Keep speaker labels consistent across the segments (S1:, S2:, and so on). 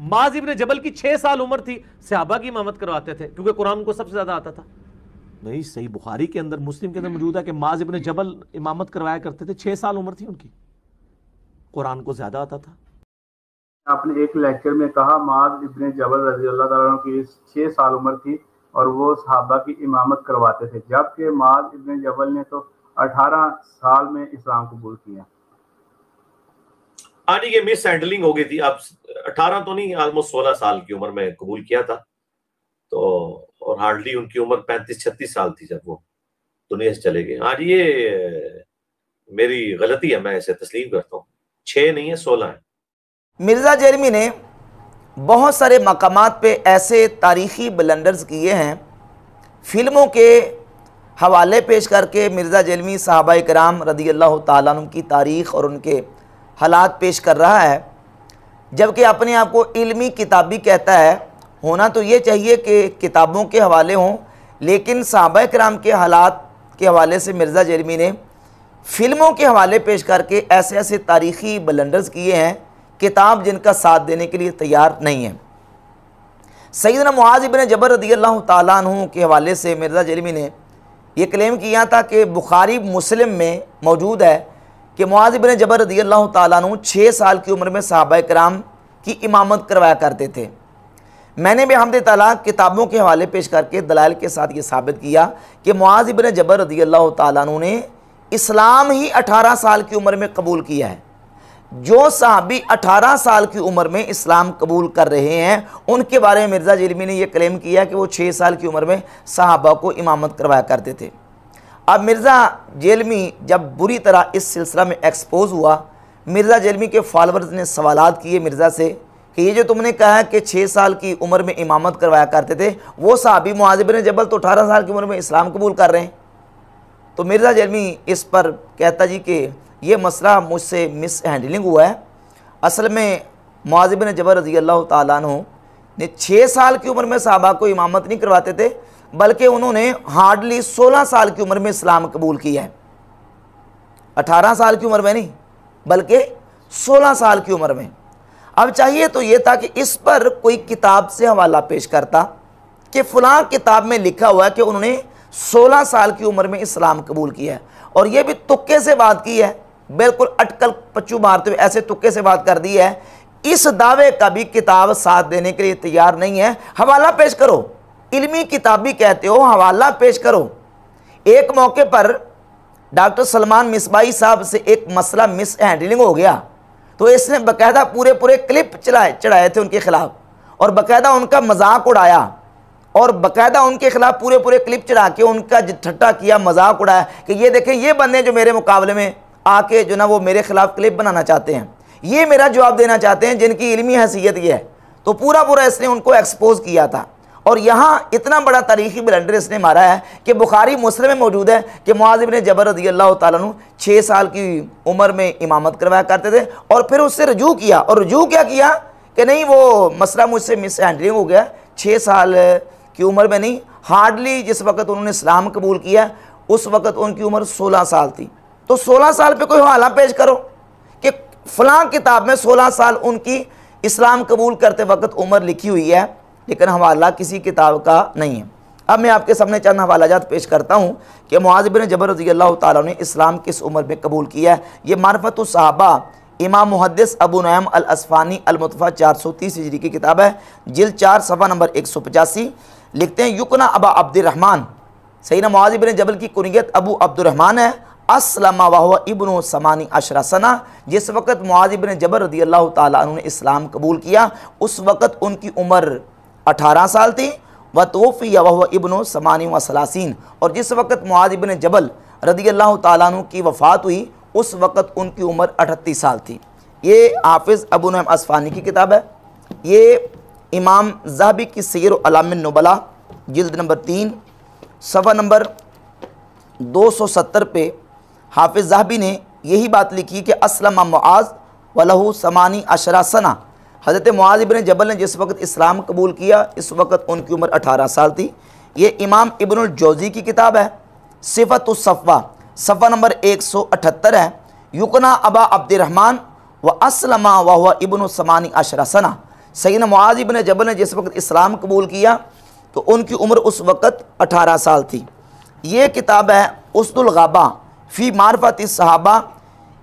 S1: माज इब्ने जबल की 6 साल उम्र थी, सहाबा की इमामत करवाते थे क्योंकि कुरान उनको सबसे ज्यादा आता था। नहीं, सही बुखारी के अंदर, मुस्लिम के अंदर मौजूद है कि माज इब्ने जबल इमामत करवाया करते थे, 6 साल उम्र थी उनकी, कुरान को ज्यादा आता था।
S2: आपने एक लेक्चर में कहा माज इब्ने जबल रजी अल्लाह ताला अन्हु की 6 साल उम्र थी और वो सहाबा की इमामत करवाते थे, जबकि माज इब्ने जबल ने तो 18 साल में इस्लाम कबूल किया।
S1: हाँ जी, ये मिस हैंडलिंग हो गई थी। अब 18 तो नहीं, ऑलमोस्ट 16 साल की उम्र में कबूल किया था। तो और हार्डली उनकी उम्र 35-36 साल थी जब वो दुनिया से चले गए। हाँ जी, ये मेरी गलती है, मैं इसे तस्लीम करता हूँ। 6 नहीं है, 16 है।
S3: मिर्ज़ा जेरमी ने बहुत सारे मकामात पे ऐसे तारीख़ी ब्लंडर्स किए हैं, फ़िल्मों के हवाले पेश करके मिर्ज़ा जेरमी सहाबा इकराम रदी अल्लाह ताला अन्हुम की तारीख़ और उनके हालात पेश कर रहा है, जबकि अपने आप को इल्मी किताबी कहता है। होना तो ये चाहिए कि किताबों के हवाले हों, लेकिन सहाबा इकराम के हालात के हवाले से मिर्ज़ा जेरमी ने फ़िल्मों के हवाले पेश करके ऐसे ऐसे तारीख़ी ब्लंडर्स किए हैं, किताब जिनका साथ देने के लिए तैयार नहीं है। सैयदना मुआज़ इब्न जबल रज़ी अल्लाह ताला अन्हु के हवाले से मिर्ज़ा जेरमी ने यह क्लेम किया था कि बुखारी मुस्लिम में मौजूद है कि मुआज़ इब्न जबल रज़ी अल्लाह ताला अन्हु 6 साल की उम्र में सहाबा किराम की इमामत करवाया करते थे। मैंने भी हमद ताला किताबों के हवाले पेश करके दलाइल के साथ ये साबित किया कि मुआज़ इब्न जबल रज़ी अल्लाह ताला अन्हु ने इस्लाम ही 18 साल की उम्र में कबूल किया है। जो सहाबी 18 साल की उम्र में इस्लाम कबूल कर रहे हैं, उनके बारे में मिर्ज़ा जेरमी ने यह क्लेम किया कि वो 6 साल की उम्र में सहाबा को इमामत करवाया करते थे। अब मिर्ज़ा जेरमी जब बुरी तरह इस सिलसिला में एक्सपोज हुआ, मिर्ज़ा जेरमी के फॉलोअर्स ने सवालात किए मिर्ज़ा से कि ये जो तुमने कहा है कि 6 साल की उम्र में इमामत करवाया करते थे, वो सहाबी मुआज़ इब्न जबल तो 18 साल की उम्र में इस्लाम कबूल कर रहे हैं। तो मिर्ज़ा जेरमी इस पर कहता जी कि ये मसला मुझसे मिस हैंडलिंग हुआ है। असल में मुआज़ इब्न जबल रज़ी अल्लाह ताला अन्हु ने 6 साल की उम्र में सहाबा को इमामत नहीं करवाते थे, बल्कि उन्होंने हार्डली 16 साल की उम्र में इस्लाम कबूल किया है। 18 साल की उम्र में नहीं, बल्कि 16 साल की उम्र में। अब चाहिए तो ये था कि इस पर कोई किताब से हवाला पेश करता कि फ़लाँ किताब में लिखा हुआ है कि उन्होंने 16 साल की उम्र में इस्लाम कबूल किया है, और ये भी तुक्के से बात की है, बिल्कुल अटकल पच्चू मारते हुए ऐसे तुक्के से बात कर दी है। इस दावे का भी किताब साथ देने के लिए तैयार नहीं है। हवाला पेश करो, इल्मी किताबी कहते हो, हवाला पेश करो। एक मौके पर डॉक्टर सलमान मिसबाई साहब से एक मसला मिस हैंडलिंग हो गया, तो इसने बाकायदा पूरे क्लिप चढ़ाए थे उनके खिलाफ, और बाकायदा उनका मजाक उड़ाया, और बाकायदा उनके खिलाफ पूरे क्लिप चढ़ा के उनका ठट्टा किया, मजाक उड़ाया कि ये देखें ये बंदे जो मेरे मुकाबले में आके जो ना वो मेरे खिलाफ क्लिप बनाना चाहते हैं, ये मेरा जवाब देना चाहते हैं, जिनकी इल्मी हैसियत ये है। तो पूरा इसने उनको एक्सपोज किया था। और यहाँ इतना बड़ा तारीखी ब्लंडर इसने मारा है कि बुखारी मुस्लिम में मौजूद है कि मुआज़ इब्न जबल रज़ी अल्लाह ताला अन्हु 6 साल की उम्र में इमामत करवाया करते थे, और फिर उससे रजू किया, और रजू क्या किया कि नहीं वो मसला मुझसे मिस हैंडलिंग हो गया, 6 साल की उम्र में नहीं, हार्डली जिस वक्त उन्होंने इस्लाम कबूल किया उस वक्त उनकी उम्र 16 साल थी। तो 16 साल पे कोई हवाला पेश करो कि फ़लाँ किताब में 16 साल उनकी इस्लाम कबूल करते वक्त उम्र लिखी हुई है, लेकिन हवाला किसी किताब का नहीं है। अब मैं आपके सामने चंद हवालाजात पेश करता हूँ कि मुआज़ इब्न जबल रज़ी अल्लाह ताला ने इस्लाम किस उम्र में कबूल किया है। ये मारिफ़तुस सहाबा इमाम मुहद्दिस अबू नुअयम अल अस्फ़ानी अल मुतफ़ा 430 हिजरी की किताब है, जिल्द 4 सफ़ा नंबर 185। लिखते हैं युकना अबा अब्दुर्रहमान, सैयदना मुआज़ इब्न जबल की कुनियत अबू अब्दुर्रहमान है। अस्लमा वहुव इब्नु समानी अशरा सना, जिस वक़्त मुआज़ इब्न जबल रज़ी अल्लाह ताला अन्हु ने इस्लाम कबूल किया उस वक़्त उनकी उम्र 18 साल थी। व तोफ़िया वहुव इब्नु समानी व सलासीन, और जिस वक़्त मुआज़ इब्न जबल रज़ी अल्लाह ताला अन्हु की वफ़ात हुई उस वक़्त उनकी उम्र 38 साल थी। ये हाफिज़ अबू नुअयम अस्फ़ानी की किताब है। ये इमाम ज़हबी की सीर अलामिन नुबला जिल्द नंबर 3 सफ़ा नंबर 270 पे हाफिज़ ज़हबी ने यही बात लिखी कि अस्लमा मुआज़ वलहु समानी अशरा सना, हज़रत मुआज़ इब्न जबल ने जिस वक्त इस्लाम कबूल किया इस वक्त उनकी उम्र 18 साल थी। ये इमाम इब्नुल जौज़ी की किताब है, सिफ़तुस सफ़वा सफ़ा नंबर 178 है। युकना अबा अब्दुर्रहमान व अस्लमा वहुव इब्नु समानी अशरा सना, सैयदना मुआज़ इब्न जबल ने जिस वक्त इस्लाम कबूल किया तो उनकी उम्र उस वक़्त 18 साल थी। ये किताब है उसदुल गाबा फ़ी मारफ़त सहाबा,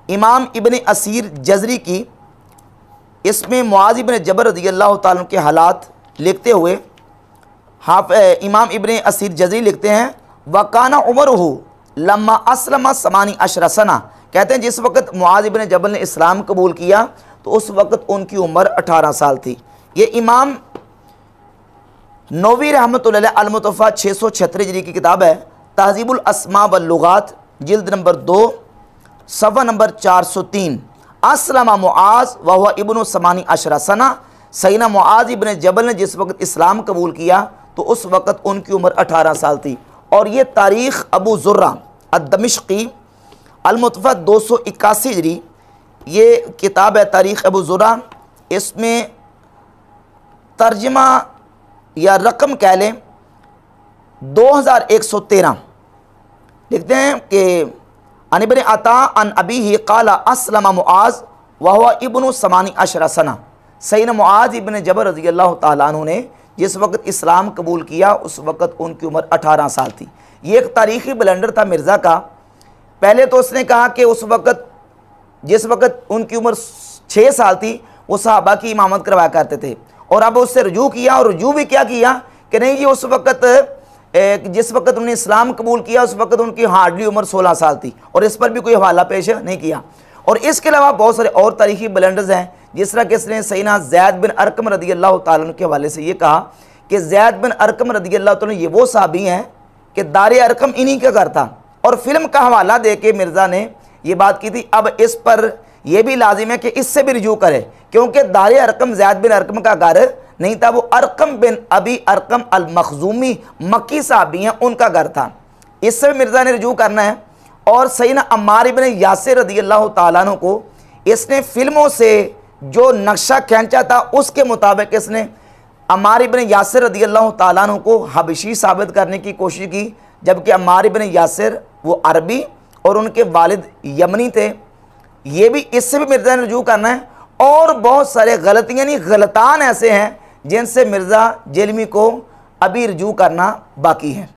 S3: इमाम इब्न असीर जज़री की। इसमें मुआज़ इब्न जबल रज़ियल्लाहु ताला के हालात लिखते हुए इमाम इब्न असीर जज़री लिखते हैं, वकाना उमरुहु लम्मा अस्लमा समानी अशरा सना, कहते हैं जिस वक़्त मुआज़ इब्न जबल ने इस्लाम कबूल किया तो उस वक़्त उनकी उम्र 18 साल थी। ये इमाम नौवी रहमतुल्लाह अलैह अल-मुतवफ़ा 676 हिजरी की किताब है तहज़ीबुल अस्मा वल लुगात, जिल्द नंबर 2 सफ़ा नंबर 403। अस्लमा मुआज़ व हुवा इब्नु समानी अशरा सना, सैयदना मुआज़ इब्न जबल ने जिस वक़्त इस्लाम कबूल किया तो उस वक़्त उनकी उम्र 18 साल थी। और ये तारीख़ अबू ज़ुर्रा अद-दमिश्की अल-मुतवफ़्फ़ा 281 हिजरी ये किताब है तारीख़ अबू ज़ुर्रा। इसमें तर्जमा या रकम कह लें 2113 लिखते हैं कि अन इब्न अता अन अबीही क़ाला अस्लमा मुआज़ व हुवा इब्नु समानी अशरा सना, सैयदना मुआज़ इब्न जबल रज़ियल्लाहु ताला अन्हु ने जिस वक़्त इस्लाम कबूल किया उस वक़्त उनकी उम्र 18 साल थी। ये एक तारीख़ी ब्लंडर था मिर्ज़ा का। पहले तो उसने कहा कि उस वक़्त जिस वक़्त उनकी उम्र 6 साल थी वो सहाबा की इमामत करवाया करते थे, और अब उससे रुजू किया, और रुजू भी क्या किया कि नहीं जी उस वक़्त जिस वक़्त उन्होंने इस्लाम कबूल किया उस वक़्त उनकी हार्डली उम्र 16 साल थी, और इस पर भी कोई हवाला पेश नहीं किया। और इसके अलावा बहुत सारे और तारीख़ी ब्लंडर्स हैं, जिस तरह कि इसने सैयदना ज़ैद बिन अरकम रज़ियल्लाहु ताला अन्हु के हवाले से ये कहा कि ज़ैद बिन अरकम रज़ियल्लाहु ताला ये वो सहाबी हैं कि दारे अरकम इन्हीं का घर था, और फिल्म का हवाला दे के मिर्ज़ा ने ये बात की थी। अब इस पर यह भी लाजिम है कि इससे भी रुजू करे, क्योंकि दारे अरकम ज़ैद बिन अरकम का घर नहीं था, वो अरकम बिन अबी अरकम अल मखजूमी मक्की सहाबी हैं, उनका घर था। इससे भी मिर्ज़ा ने रुजू करना है। और सैयदना अम्मार इब्न यासिर रज़ियल्लाहु ताला अन्हु को इसने फिल्मों से जो नक्शा खींचा था उसके मुताबिक इसने अम्मार इब्न यासिर रज़ियल्लाहु ताला अन्हु को हबशी साबित करने की कोशिश की, जबकि अम्मार इब्न यासिर वो अरबी और उनके वालिद यमनी थे। ये भी इससे भी मिर्ज़ा ने रुजू करना है। और बहुत सारे गलतियाँ यानी गलतान ऐसे हैं जिनसे मिर्ज़ा जेलमी को अभी रुजू करना बाकी है।